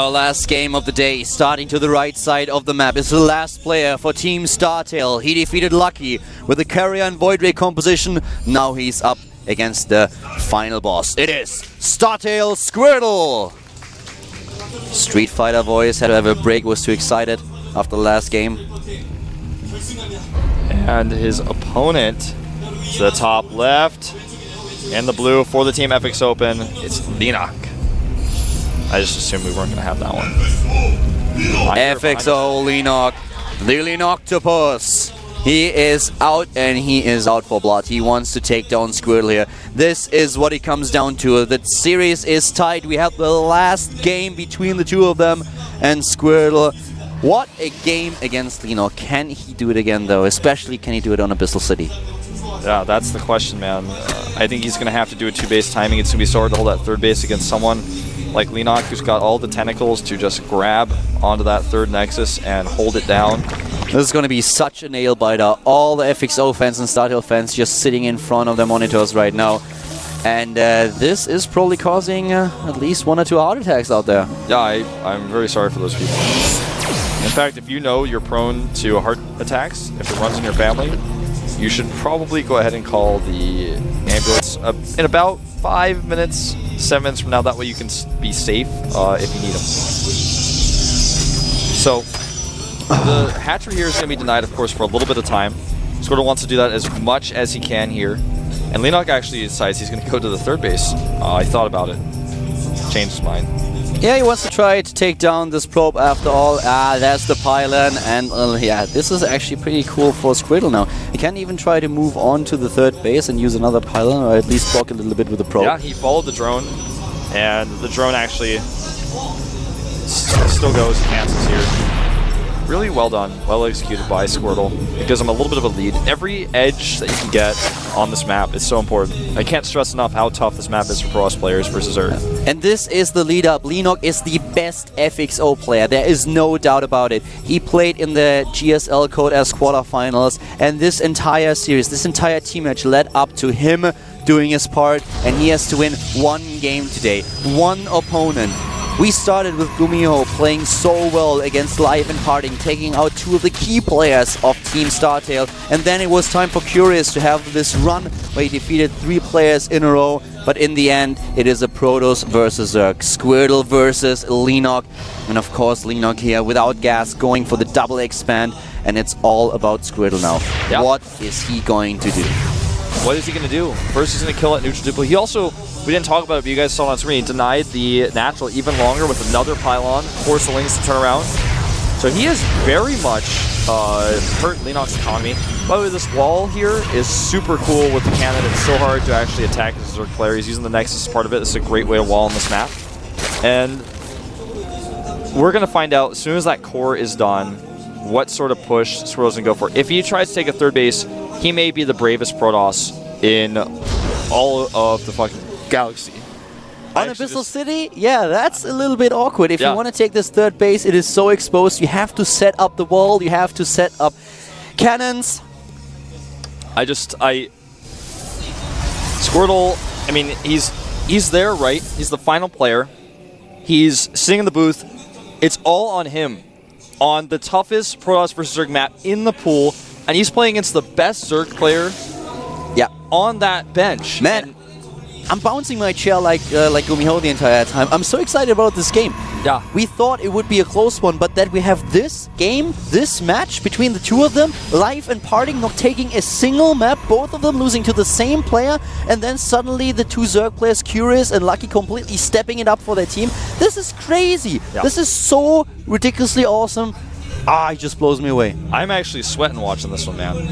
Our last game of the day, starting to the right side of the map, is the last player for Team StarTale. He defeated Lucky with the Carrier and Void Ray composition. Now he's up against the final boss. It is StarTale Squirtle! Street Fighter voice had to have a break, was too excited after the last game. And his opponent to the top left, in the blue for the Team FXOpen, it's Linok. I just assumed we weren't going to have that one. FXO Linok, the Linoctopus. He is out, and he is out for blood. He wants to take down Squirtle here. This is what it comes down to. The series is tied. We have the last game between the two of them, and Squirtle. What a game against Linok. Can he do it again, though? Especially, can he do it on Abyssal City? Yeah, that's the question, man. I think he's going to have to do a 2-base timing. It's going to be so hard to hold that third base against someone like Linok, who's got all the tentacles to just grab onto that third Nexus and hold it down. This is going to be such a nail-biter. All the FXO fans and StarTale fans just sitting in front of their monitors right now. And this is probably causing at least 1 or 2 heart attacks out there. Yeah, I'm very sorry for those people. In fact, if you know you're prone to heart attacks, if it runs in your family, you should probably go ahead and call the ambulance in about 5 minutes, 7 minutes from now. That way you can be safe if you need them. So, the hatchery here is going to be denied, of course, for a little bit of time. Squirtle wants to do that as much as he can here. And Linok actually decides he's going to go to the third base. I thought about it. Changed his mind. Yeah, he wants to try to take down this probe after all. There's the pylon, and yeah, this is actually pretty cool for Squirtle now. He can even try to move on to the third base and use another pylon, or at least block a little bit with the probe. Yeah, he followed the drone, and the drone actually still goes, cancels here. Really well done, well executed by Squirtle. It gives him a little bit of a lead. Every edge that you can get on this map is so important. I can't stress enough how tough this map is for Pro players versus Earth. And this is the lead up. Linok is the best FXO player. There is no doubt about it. He played in the GSL Code S quarterfinals, and this entire series, this entire team match led up to him doing his part, and he has to win 1 game today. 1 opponent. We started with Gumiho playing so well against Life and Parting, taking out 2 of the key players of Team StarTale, and then it was time for Curious to have this run where he defeated 3 players in a row, but in the end it is a Protoss versus Zerg, Squirtle versus Linok, and of course Linok here without gas going for the double expand, and it's all about Squirtle now. Yep. What is he going to do? What is he going to do? First he's going to kill that neutral duplo. He also, we didn't talk about it, but you guys saw it on screen, he denied the natural even longer with another pylon, forced the lanes to turn around. So he has very much hurt Linok's economy. By the way, this wall here is super cool with the cannon. It's so hard to actually attack as a Zerg player. He's using the Nexus as part of it. This is a great way to wall on this map. And we're going to find out as soon as that core is done what sort of push Squirtle's going to go for. If he tries to take a third base, he may be the bravest Protoss in all of the fucking galaxy. On Abyssal City? Yeah, that's a little bit awkward. If you want to take this third base, it is so exposed. You have to set up the wall. You have to set up cannons. Squirtle, I mean, he's there, right? He's the final player. He's sitting in the booth. It's all on him. On the toughest Protoss versus Zerg map in the pool, and he's playing against the best Zerg player on that bench. Man, I'm bouncing my chair like Gumiho the entire time. I'm so excited about this game. Yeah. We thought it would be a close one, but that we have this game, this match between the 2 of them, Life and Parting not taking a single map, both of them losing to the same player, and then suddenly the 2 Zerg players, Curious and Lucky, completely stepping it up for their team. This is crazy. Yeah. This is so ridiculously awesome. It just blows me away. I'm actually sweating watching this one, man.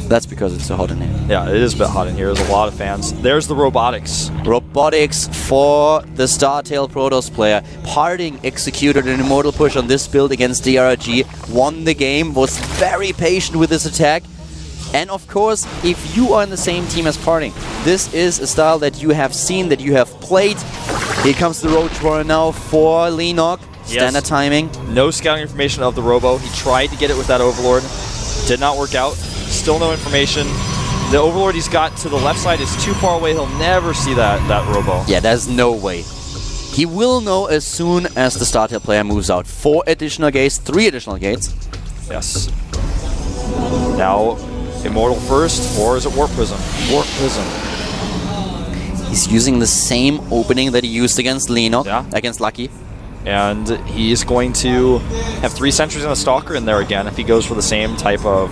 That's because it's so hot in here. Yeah, it is a bit hot in here. There's a lot of fans. There's the robotics. Robotics for the StarTale Protoss player. Parting executed an immortal push on this build against DRG, won the game, was very patient with his attack. And of course, if you are in the same team as Parting, this is a style that you have seen, that you have played. Here comes the Ro4 now for Linok. Standard timing. No scouting information of the Robo. He tried to get it with that Overlord. Did not work out. Still no information. The Overlord he's got to the left side is too far away. He'll never see that Robo. Yeah, there's no way. He will know as soon as the StarTale player moves out. 4 additional gates, 3 additional gates. Yes. Now, Immortal first, or is it Warp Prism? Warp Prism. He's using the same opening that he used against Lino, against Lucky. And he's going to have 3 sentries and a Stalker in there again if he goes for the same type of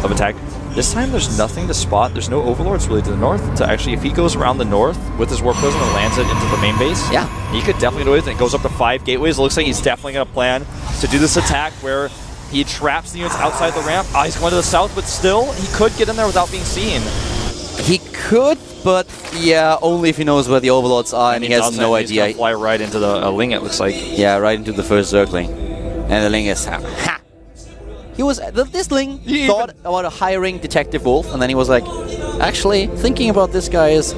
attack. This time there's nothing to spot. There's no Overlords really to the north. To actually, if he goes around the north with his Warp Prism and lands it into the main base, he could definitely do it. It goes up to 5 gateways. It looks like he's definitely going to plan to do this attack where he traps the units outside the ramp. He's going to the south, but still, he could get in there without being seen. He could, but yeah, only if he knows where the Overlords are, and he has no idea. He's gonna fly right into the Ling, it looks like. Yeah, right into the first circling. And the Ling is... Ha! He was... This Ling thought about hiring Detective Wolf, and then he was like, actually, thinking about this guy's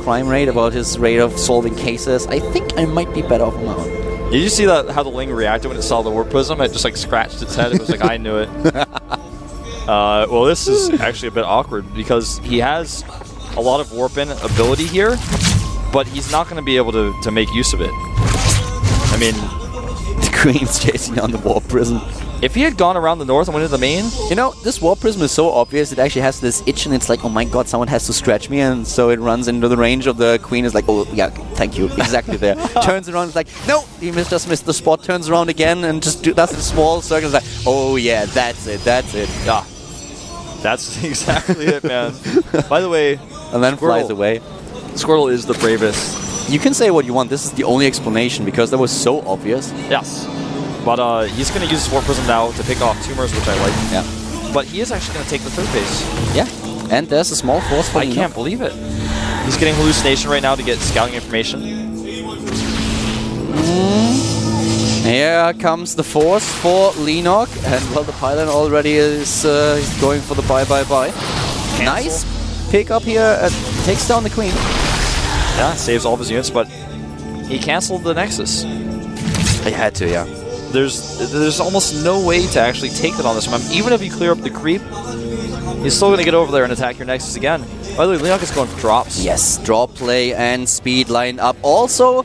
crime rate, about his rate of solving cases, I think I might be better off on my own. Did you see that how the Ling reacted when it saw the Warp Prism? It just like scratched its head. It was like, I knew it. Well, this is actually a bit awkward because he has a lot of warp-in ability here, but he's not going to be able to make use of it. I mean... The Queen's chasing down the Warp Prism. If he had gone around the north and went into the main... You know, this Warp Prism is so obvious, it actually has this itch and it's like, oh my god, someone has to scratch me, and so it runs into the range of the Queen. Is like, oh yeah, thank you, exactly there. Turns around, it's like, no, he just missed the spot, turns around again and just does a small circle. It's like, oh yeah, that's it. Yeah. That's exactly it, man. By the way... And then flies away. Squirtle is the bravest. You can say what you want, this is the only explanation, because that was so obvious. Yes. But he's going to use his Warp Prism now to pick off tumors, which I like. Yeah. But he is actually going to take the 3rd base. Yeah. And there's a small force for I can't believe it. He's getting hallucination right now to get scouting information. Here comes the force for Lenok, and well, the pylon already is going for the bye. Nice pick up here, takes down the Queen. Yeah, saves all of his units, but he canceled the Nexus. He had to, yeah. There's almost no way to actually take it on this one. Even if you clear up the creep, he's still going to get over there and attack your Nexus again. By the way, Lenok is going for drops. Yes, drop play and speed lined up. Also,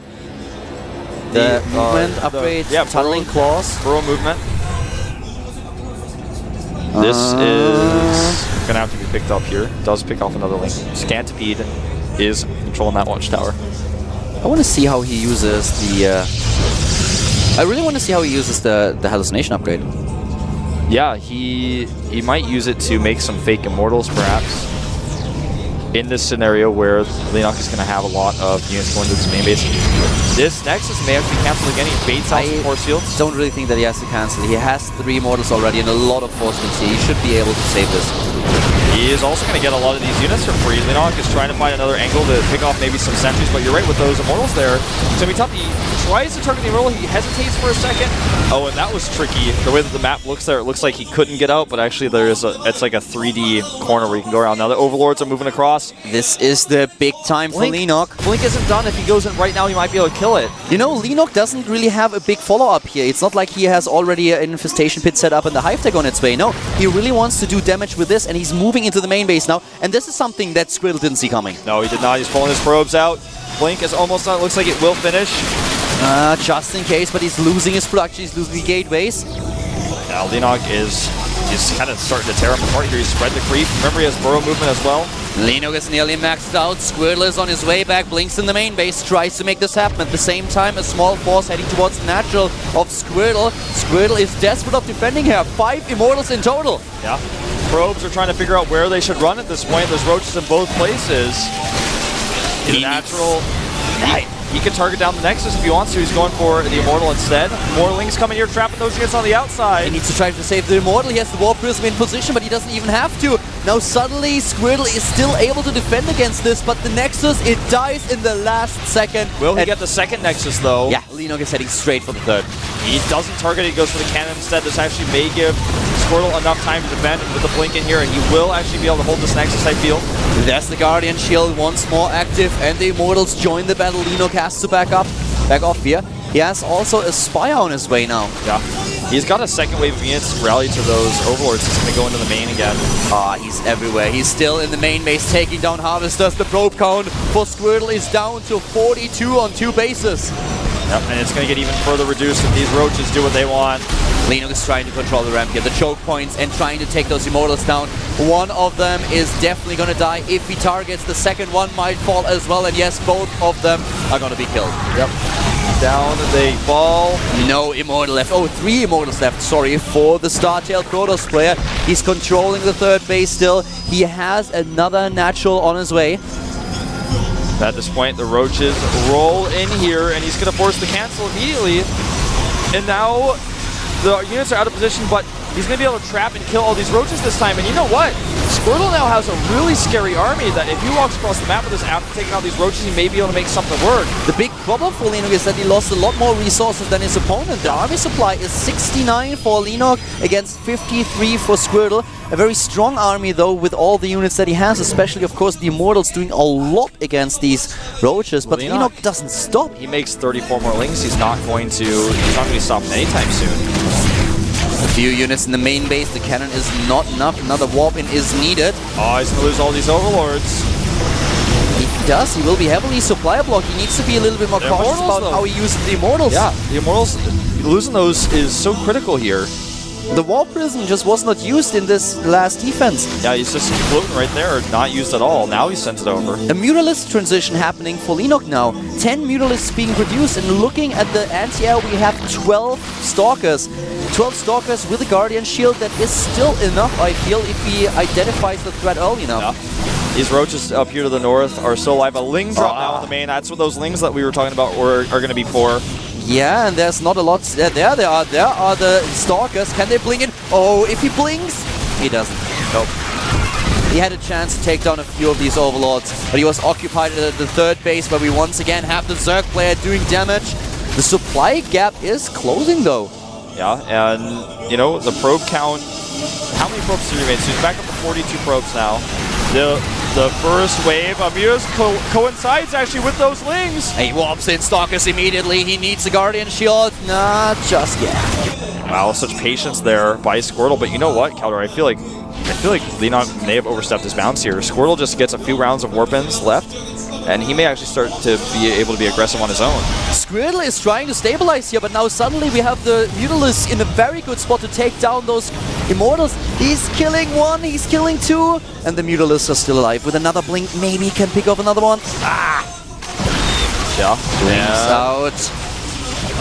the movement upgrade, tunneling claws. Burrow movement. This is going to have to be picked up here. Does pick off another Link. Scantipede is controlling that watchtower. I want to see how he uses the... I really want to see how he uses the hallucination upgrade. Yeah, he might use it to make some fake immortals, perhaps. In this scenario where Lenok is going to have a lot of units going to his main base. This Nexus may have to be cancelled again. He baits out some force fields. I don't really think that he has to cancel. He has 3 immortals already and a lot of force fields here. He should be able to save this. He is also going to get a lot of these units for free. Lenok is trying to find another angle to pick off maybe some sentries, but you're right with those immortals there. It's going to be tough. He tries to target the immortal. He hesitates for a second. Oh, and that was tricky. The way that the map looks there, it looks like he couldn't get out, but actually it's like a 3D corner where you can go around. Now the Overlords are moving across. This is the big time for Lenok. Blink isn't done. If he goes in right now, he might be able to kill it. You know, Lenok doesn't really have a big follow-up here. It's not like he has already an infestation pit set up and the hive tech on its way. No, he really wants to do damage with this, and he's moving into the main base now. And this is something that Squirtle didn't see coming. No, he did not. He's pulling his probes out. Blink is almost done. It looks like it will finish. Just in case, but he's losing his production. He's losing the gateways. Now, Lenok is kind of starting to tear him apart here. He's spread the creep. Remember, he has burrow movement as well. Lenok is nearly maxed out. Squirtle is on his way back. Blinks in the main base. Tries to make this happen. At the same time, a small force heading towards the natural of Squirtle. Squirtle is desperate of defending here. 5 immortals in total. Yeah. Probes are trying to figure out where they should run at this point. There's roaches in both places. The natural... He can target down the Nexus if he wants to. He's going for the Immortal instead. More Lings coming here, trapping those units on the outside. He needs to try to save the Immortal. He has the Warp Prism in position, but he doesn't even have to. Now suddenly, Squirtle is still able to defend against this, but the Nexus, it dies in the last second. Will he get the second Nexus, though? Yeah, Lenok is heading straight for the 3rd. He doesn't target it. He goes for the cannon instead. This actually may give Squirtle enough time to defend with the blink in here, and he will actually be able to hold this Nexus, I feel. There's the Guardian Shield once more active, and the Immortals join the battle. Lenok has to back off here. He has also a Spire on his way now. Yeah. He's got a second wave of units rally to those Overlords. He's going to go into the main again. He's everywhere. He's still in the main base, taking down Harvesters. The probe count for Squirtle is down to 42 on 2 bases. Yep, and it's going to get even further reduced if these roaches do what they want. Leonuk is trying to control the ramp here, the choke points, and trying to take those Immortals down. One of them is definitely going to die if he targets. The second one might fall as well, and yes, both of them are going to be killed. Yep. Down they fall. No Immortal left. Oh, 3 Immortals left, sorry, for the StarTale Protoss player. He's controlling the third base still. He has another natural on his way. At this point, the roaches roll in here, and he's going to force the cancel immediately. And now the units are out of position, but he's going to be able to trap and kill all these roaches this time. And you know what? Squirtle now has a really scary army that if he walks across the map with this after taking out these roaches, he may be able to make something work. The big problem for Leonuk is that he lost a lot more resources than his opponent. The army supply is 69 for Leonuk against 53 for Squirtle. A very strong army though with all the units that he has, especially of course the Immortals doing a lot against these roaches, but Leonuk doesn't stop. He makes 34 more lings. He's not going to be stopped anytime soon. A few units in the main base, the cannon is not enough, another warp-in is needed. Oh, he's going to lose all these Overlords. If he does, he will be heavily supply blocked. He needs to be a little bit more cautious about how he uses the Immortals. Yeah, the Immortals, losing those is so critical here. The Wall Prism just was not used in this last defense. Yeah, he's just floating right there, not used at all. Now he sends it over. A Mutalisk transition happening for Leonuk now. 10 Mutalisks being produced, and looking at the anti-air, we have 12 Stalkers. 12 Stalkers with a Guardian Shield. That is still enough, I feel, if he identifies the threat early enough. Yeah. These roaches up here to the north are still alive. A Ling drop now on the main. That's what those Lings that we were talking about are going to be for. Yeah, and there's not a lot. There they are. There are the Stalkers. Can they blink in? Oh, if he blinks, he doesn't. Nope. He had a chance to take down a few of these Overlords, but he was occupied at the third base, where we once again have the Zerg player doing damage. The supply gap is closing, though. Yeah, and, you know, the probe count... How many probes do remain? So he's back up to 42 probes now. The first wave of Mutas coincides actually with those Lings. He warps in Stalkers immediately. He needs a Guardian Shield. Not just yet. Wow, such patience there by Squirtle. But you know what, Calder? I feel like Leonuk may have overstepped his bounds here. Squirtle just gets a few rounds of warp-ins left, and he may actually start to be able to be aggressive on his own. Squirtle is trying to stabilize here, but now suddenly we have the Mutalisk in a very good spot to take down those Immortals. He's killing one, he's killing two, and the Mutalisks are still alive. With another blink, maybe he can pick up another one. Yeah. Blinks out.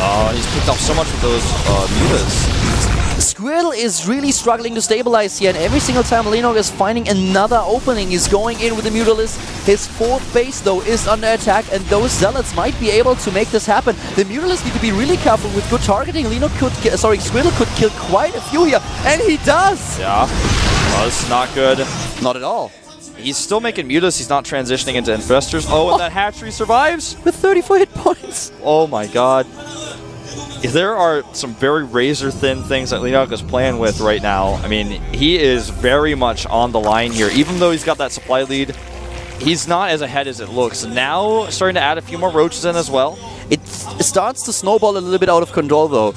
Oh, he's picked off so much with those Mutas. Squirtle is really struggling to stabilize here, and every single time Leonuk is finding another opening, he's going in with the Mutalisk. His fourth base, though, is under attack, and those Zealots might be able to make this happen. The Mutalisk need to be really careful with good targeting. Squirtle could kill quite a few here, and he does! Yeah, well, this is not good. Not at all. He's still making Mutas, he's not transitioning into Infestors. Oh, and that hatchery survives? With 34 hit points! Oh my god. There are some very razor-thin things that Leonuk is playing with right now. I mean, he is very much on the line here. Even though he's got that supply lead, he's not as ahead as it looks. Now, starting to add a few more roaches in as well. It starts to snowball a little bit out of control, though.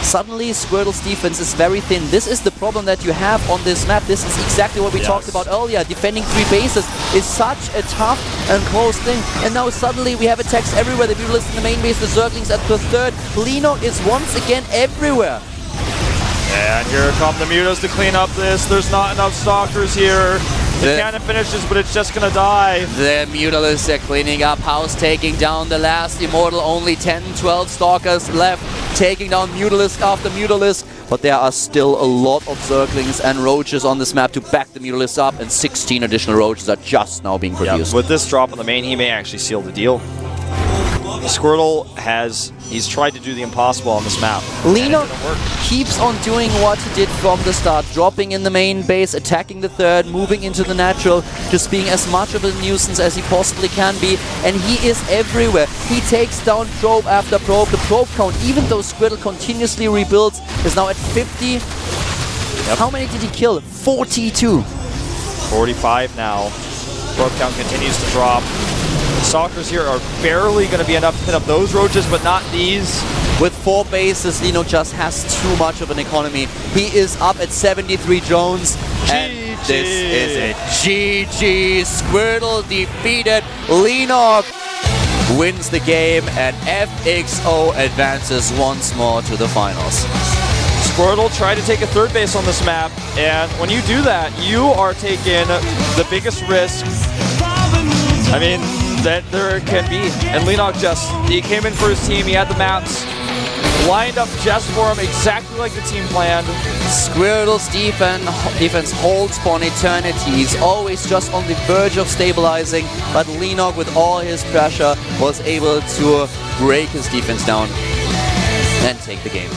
Suddenly, Squirtle's defense is very thin. This is the problem that you have on this map. This is exactly what we talked about earlier. Defending 3 bases is such a tough and close thing. And now suddenly we have attacks everywhere. The Mutalisk in the main base, the Zerglings at the third. Leonuk is once again everywhere. And here come the Mutas to clean up this. There's not enough Stalkers here. The cannon finishes, but it's just gonna die. The Mutalisk are cleaning up house, taking down the last Immortal. Only 10, 12 Stalkers left, taking down Mutalisk after Mutalisk. But there are still a lot of Zerglings and Roaches on this map to back the Mutalisk up, and 16 additional Roaches are just now being produced. With this drop on the main, he may actually seal the deal. Squirtle he's tried to do the impossible on this map. Leonuk keeps on doing what he did from the start, dropping in the main base, attacking the third, moving into the natural, just being as much of a nuisance as he possibly can be, and he is everywhere. He takes down probe after probe. The probe count, even though Squirtle continuously rebuilds, is now at 50. Yep. How many did he kill? 42. 45 now. Probe count continues to drop. Stalkers here are barely going to be enough to hit up those roaches, but not these. With 4 bases, Lino just has too much of an economy. He is up at 73 drones. And this is it. GG. Squirtle defeated. Lino wins the game, and FXO advances once more to the finals. Squirtle tried to take a 3rd base on this map, and when you do that, you are taking the biggest risk, I mean, that there can be. And Lenok he came in for his team, he had the maps lined up just for him, exactly like the team planned. Squirtle's defense holds for an eternity. He's always just on the verge of stabilizing, but Lenok, with all his pressure, was able to break his defense down and take the game.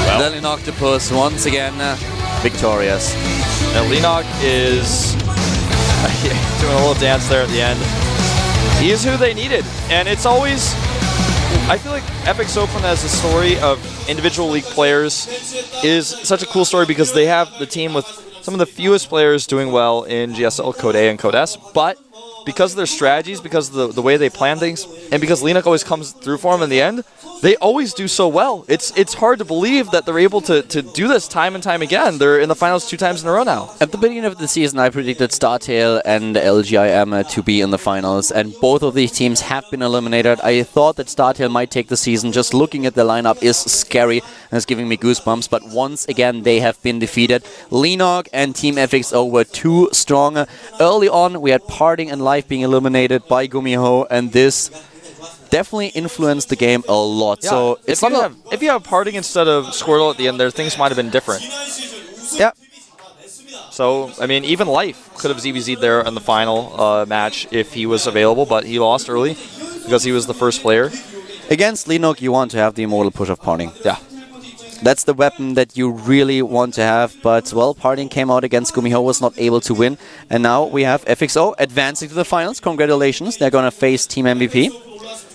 Well, the Lenoctopus once again victorious. Now Lenok is doing a little dance there at the end. He is who they needed, and it's always, I feel like FXOpen as a story of individual league players is such a cool story because they have the team with some of the fewest players doing well in GSL Code A and Code S, but because of their strategies, because of the way they plan things, and because Lenok always comes through for them in the end, they always do so well. It's hard to believe that they're able to do this time and time again. They're in the finals 2 times in a row now. At the beginning of the season, I predicted StarTale and LGIM to be in the finals, and both of these teams have been eliminated. I thought that StarTale might take the season. Just looking at the lineup is scary and it's giving me goosebumps, but once again they have been defeated. Lenok and Team FXO were too strong. Early on, we had Parting and Life being eliminated by Gumiho, and this definitely influenced the game a lot. Yeah. So if you have Parting instead of Squirtle at the end there, things might have been different. Yeah. So, I mean, even Life could have ZVZ'd there in the final match if he was available, but he lost early because he was the first player. Against Lenok, you want to have the immortal push of Parting. Yeah. That's the weapon that you really want to have, but, well, Parting came out against Gumiho, was not able to win, and now we have FXO advancing to the finals. Congratulations, they're going to face Team MVP.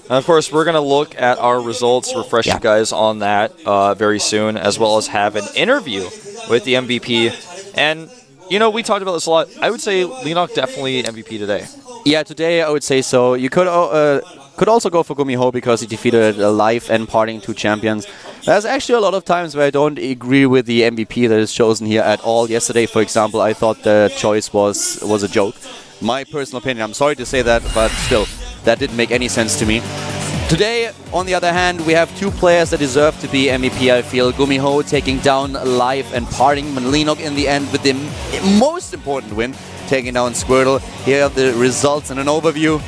And of course, we're going to look at our results, refresh you guys on that very soon, as well as have an interview with the MVP. And, you know, we talked about this a lot. I would say Lenok definitely MVP today. Yeah, today I would say so. You could also go for Gumiho because he defeated Life and Parting, 2 champions. There's actually a lot of times where I don't agree with the MVP that is chosen here at all. Yesterday, for example, I thought the choice was a joke. My personal opinion, I'm sorry to say that, but still, that didn't make any sense to me. Today, on the other hand, we have 2 players that deserve to be MVP, I feel. Gumiho taking down Life and Parting. Lenok in the end with the most important win, taking down Squirtle. Here are the results and an overview.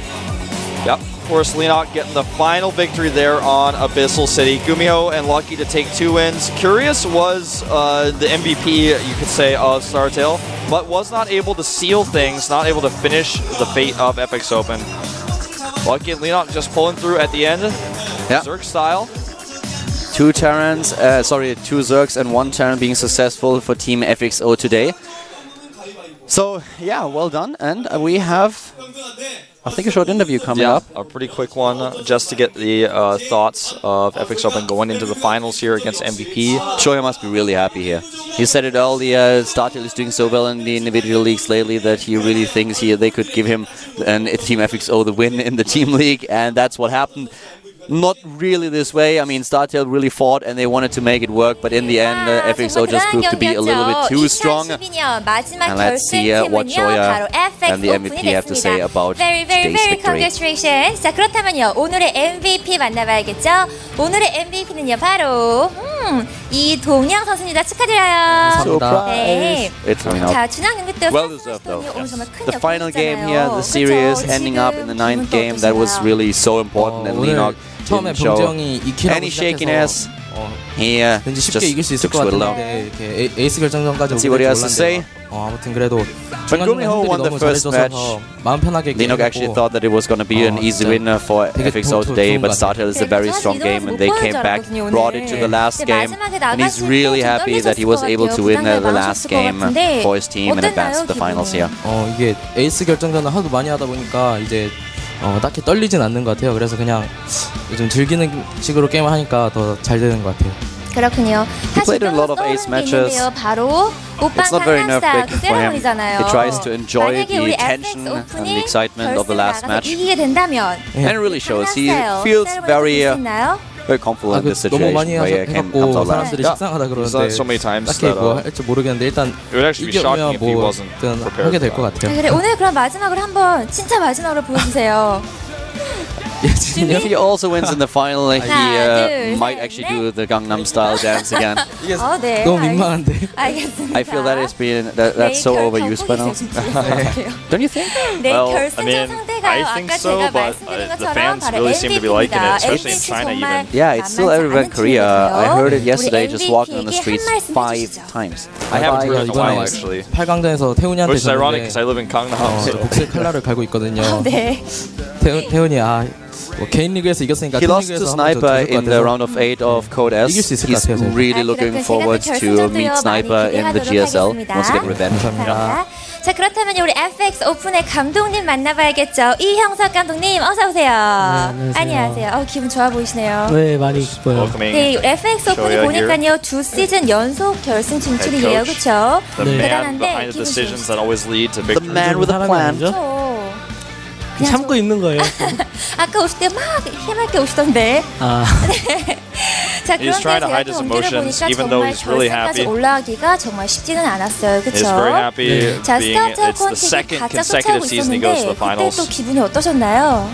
Yep. Of course, Lenok getting the final victory there on Abyssal City. Gumiho and Lucky to take 2 wins. Curious was the MVP, you could say, of StarTale, but was not able to seal things, not able to finish the fate of FXOpen. Lucky and Lenok just pulling through at the end. Yeah. Zerg style. 2 Terrans, 2 Zergs and 1 Terran being successful for Team FXO today. So, yeah, well done. And we have, I think, a short interview coming up. A pretty quick one, just to get the thoughts of FXOpen going into the finals here against MVP. Shoya must be really happy here. He said it earlier, StarTale is doing so well in the individual leagues lately that he really thinks they could give him and Team FXO the win in the team league, and that's what happened. Not really this way. I mean, StarTale really fought and they wanted to make it work, but in the end, FXO just proved to be a little bit too strong. And let's see what Shoya and the MVP have to say about today's victory. Congratulations. 자, 그렇다면요, 오늘의 MVP 만나봐야겠죠? 오늘의 MVP는요, 바로 이동영 선수입니다. 축하드려요. Surprise! It's 자, 준항 경기 well deserved though. The final game here, the series ending up in the 9th game, that was really so important, and Lenok didn't show any shakiness. He just took Squirtle down. Let's see what he has to say. But Gumiho won the first match. Lenok actually thought that it was going to be an easy win for FXO today, but StarTale is a very strong game and they came back, brought it to the last game, and he's really happy that he was able to win the last game for his team and advance to the finals here. 이게 에이스 결정전을 하도 많이 하다 보니까 이제 딱히 떨리진 않는 것 같아요. 그래서 그냥 좀 즐기는 식으로 게임을 하니까 더 잘 되는 것 같아요. 그렇군요. He played in a lot of ace matches. 바로 It's not very 오빵 nerve-breaking for him. 세레모니잖아요. He tries to enjoy 만약에 the 우리 tension FX and the 오픈이 excitement of the last match. 이기게 된다면 And it really shows. He 세레모니 feels 들을 수 있나요? very comfortable in this 너무 situation 많이 where he comes 해갖고 out last. 사람들이 식상하다 He's done 그러는데 it so many times 딱히 that 뭐 할지 모르겠는데 일단 it would actually be shocking 이기면 if he 뭐 wasn't 일단 prepared 하게 for 될 것 that. 같아요. 그래 오늘 그럼 마지막으로 한번 진짜 마지막으로 보여주세요. If he also wins in the final, he 둘, might 셋, actually 넷. do the Gangnam Style dance again. 네, 너무 민망한데. 알겠습니다. I feel that that's so overused by now. Don't you think? 네, Well, 결승전 I mean, 상대가 I 아까 think 제가 so, but 말씀드린 the 것처럼 fans 바로 really seem to be liking it, MVP입니다. especially in MVP China 정말 even. Yeah, it's still everywhere in Korea. I heard it yesterday just walking on the MVP에게 streets 한 말씀 5 해주시죠. times. I haven't heard it in a while 이번에 actually. 8강전에서 태훈이한테 Which is ironic 졌는데 because I live in Gangnam. So. 복수의 칼날을 갈고 있거든요. 네. 태훈이 뭐 개인 리그에서 이겼으니까 He 팀 lost to 리그에서 한번 Sniper 져줄 것 in the 같아서 round of 8 of Code S. 이길 수 있을 것 He's 같아요, 저는. really looking forward to meet Sniper in the GSL. Wants to get revenge. 감사합니다. 자 그렇다면 우리 FX 오픈의 감독님 만나봐야겠죠. 이형석 감독님 어서 오세요. 안녕하세요. 기분 좋아 보이시네요. 네, 많이 기뻐요. 네, FX 오픈이 보니까요 2시즌 연속 결승 진출이에요, 그렇죠? The man 대단한데 behind the decisions that always lead to The victory. man with a plan. 그냥 참고 있는 거예요. 아까 오실 때 막 힘있게 오시던데. 네. 자, He's trying to hide his emotions, even though he's really happy. 올라가기가 정말 쉽지는 않았어요, He's 그렇죠? very happy 자, being. 스타트업 It's the 콘티비 second 가짜 consecutive 쫓아오고 season he goes to the 있었는데 그때 finals. 또 기분이 어떠셨나요?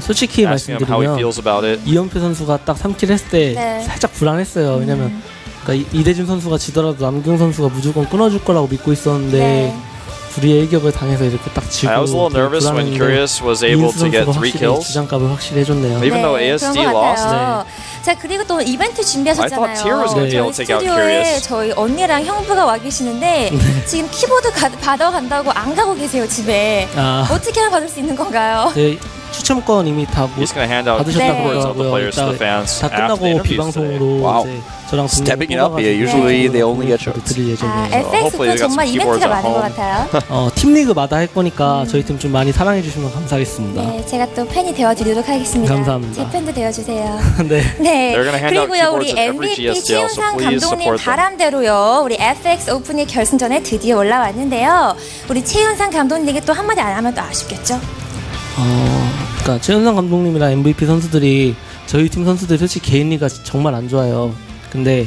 솔직히 Asking him how he 말씀드리면 feels about it. 이연표 선수가 딱 3킬 했을 때 네. 살짝 불안했어요. 왜냐면 그러니까 이대준 선수가 지더라도 남경 선수가 무조건 끊어줄 거라고 믿고 있었는데 네. 불의의 일격을 당해서 이렇게 딱 지고 I was a little nervous when Curious was able to get 3 kills. 주장값을 확실히 해줬네요. Even though 네, ASD 그런 것 lost. 같아요. 자 그리고 또 이벤트 준비하셨잖아요. I thought Tier was gonna be able to 저희 take out 스튜디오에 Curious. 저희 언니랑 형부가 와 계시는데 지금 키보드 받아간다고 안 가고 계세요 집에. 어떻게 하면 받을 수 있는 건가요? 네, 추첨권 이미 다 He's going to hand out 받으셨다고 rewards of the 하더라고요. players to the fans 다 after the 끝나고 interviews today. 비방송으로 Wow. 이제 저랑 Stepping it up here. Usually they only get shots. 드릴 예정이에요. hopefully FX도 they got 정말 some keyboards 이벤트가 at 많은 것 home. 같아요. 팀리그마다 할 거니까 저희 팀 좀 많이 사랑해 주시면 감사하겠습니다. 네, 제가 또 팬이 되어드리도록 하겠습니다. 감사합니다. 제 팬도 되어주세요. 네. 네. They're gonna hand out 그리고요 우리 keyboards at every MVP GSTL, so 최윤상 please 감독님 support them. 바람대로요 우리 FX 오픈이 결승전에 드디어 올라왔는데요. 우리 최윤상 감독님에게 또 한마디 안 하면 또 아쉽겠죠? 그러니까 최은상 감독님이랑 MVP 선수들이 저희 팀 선수들이 솔직히 개인 리그가 정말 안 좋아요. 근데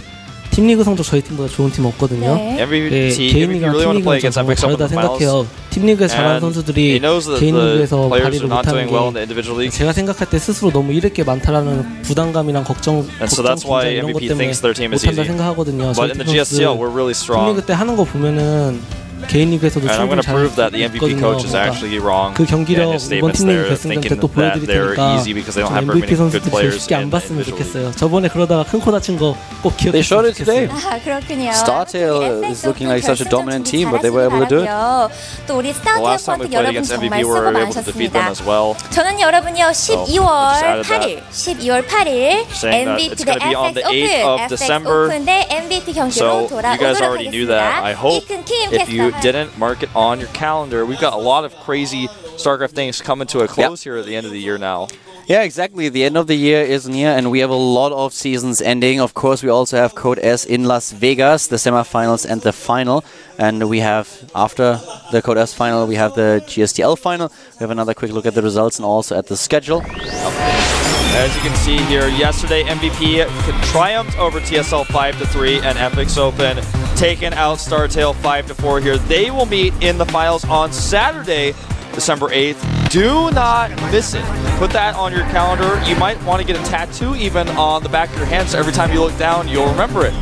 팀 리그 성적 저희 팀보다 좋은 팀 없거든요. 네. MVP, 개인 if you 리그랑 really 팀 want to play 리그는 against 정말 FXOpen 다르다 in the finals, 생각해요. 팀 리그에서 잘하는 and 선수들이 he knows that 개인 the 리그에서 players 발휘를 are not 못하는 doing well in 게 the individual league. 제가 생각할 때 스스로 너무 잃을 게 많다라는 부담감이랑 걱정, And so that's why 긴장 이런 것 MVP 때문에 thinks their team is 못한다 easy. 생각하거든요. But in the GSTL, we're really 팀 strong. 리그 때 하는 거 보면은 개인 리그에서도 And I'm 충분히 going to prove that the MVP coach is 그러니까 actually wrong 그 in 경기력 his 이번 statements 팀 리그 there, 결승전 thinking 때 또 that 보여드릴 they're 테니까 easy because they don't have 좀 very MVP many good 선수들이 players 쉽게 in 안 the 봤으면 individual league. 좋겠어요. 저번에 그러다가 큰 코 다친 거 꼭 They showed 기억했으면 it today. 좋겠어요. 아 그렇군요. StarTale is looking like such a dominant team, but they were able to do it. 또 우리 The 스타트업 last time we 콘티 played 여러분 against 정말 MVP, we 수고 were able to defeat them 많으셨습니다. as well. 저는 여러분요 12월 just added 8일, 12월 8일 Saying that MVP it's 대 gonna be on the 8th of FX December. 오픈 대 MVP 경기로 So you 돌아오도록 guys already knew that. I hope 이큰킴 if you 캐스터가 didn't mark it on your calendar, we've got a lot of crazy StarCraft things coming to a close here at the end of the year now. Yeah, exactly. The end of the year is near, and we have a lot of seasons ending. Of course, we also have Code S in Las Vegas, the semifinals and the final. And we have, after the Code S final, we have the GSTL final. We have another quick look at the results and also at the schedule. As you can see here, yesterday MVP triumphed over TSL 5-3 and FXOpen taken out StarTale 5-4 here. They will meet in the finals on Saturday, December 8th. Do not miss it. Put that on your calendar. You might want to get a tattoo even on the back of your hand, so every time you look down, you'll remember it.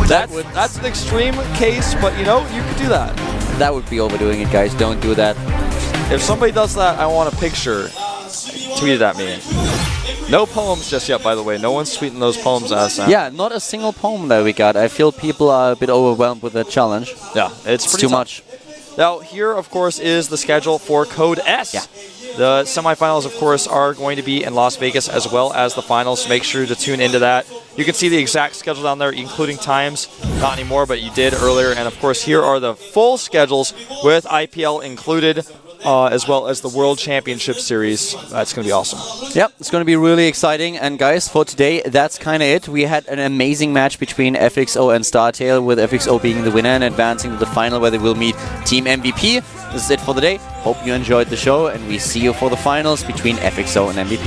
That's an extreme case, but you know, you could do that. That would be overdoing it, guys. Don't do that. If somebody does that, I want a picture. Tweet it at me. No poems just yet, by the way. No one's tweeting those poems at us. Yeah, not a single poem that we got. I feel people are a bit overwhelmed with the challenge. Yeah, it's too tough. much. Now, here, of course, is the schedule for Code S. Yeah. The semifinals, of course, are going to be in Las Vegas as well as the finals. So make sure to tune into that. You can see the exact schedule down there, including times. Not anymore, but you did earlier. And, of course, here are the full schedules with IPL included. as well as the World Championship Series. That's going to be awesome. Yep, it's going to be really exciting. And guys, for today, that's kind of it. We had an amazing match between FXO and StarTale, with FXO being the winner and advancing to the final, where they will meet Team MVP. This is it for the day. Hope you enjoyed the show, and we see you for the finals between FXO and MVP.